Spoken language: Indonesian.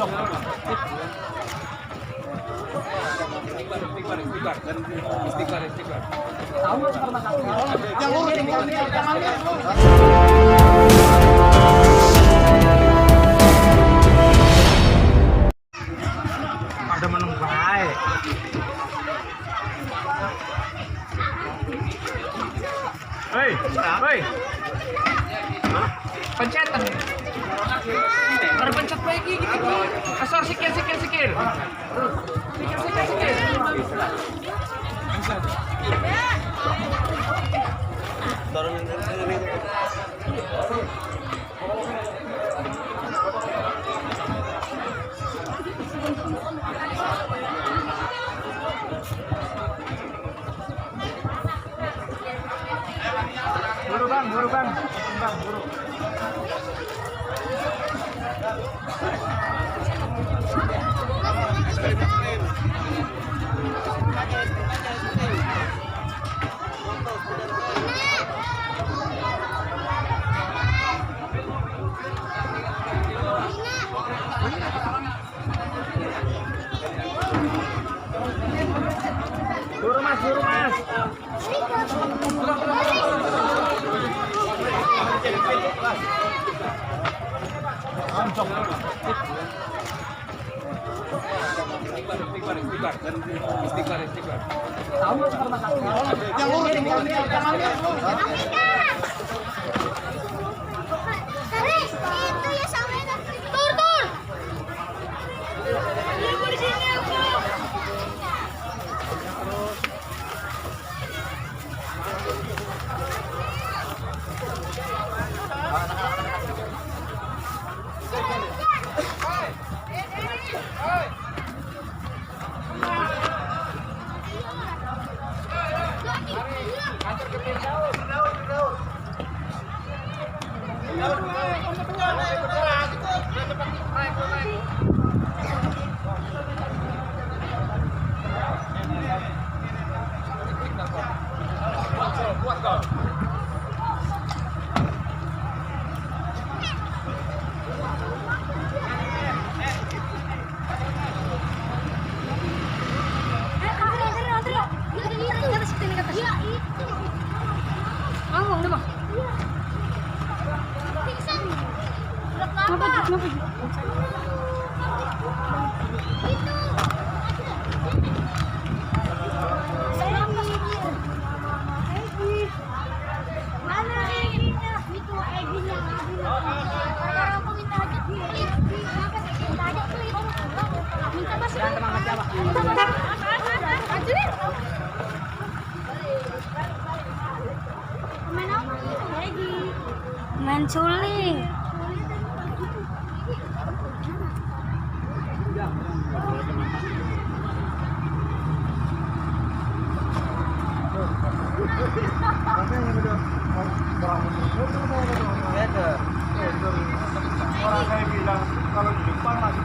Ada menung baik. Hei, hei. Pencetan. Terpencet lagi gitu. Asal sikil. Sikil. Buru bang. Buru mas. Istighfar. Yang lurus itu ya sampai tur. Ibu di sini aku. Main suling. Orang saya bilang kalau di depan masih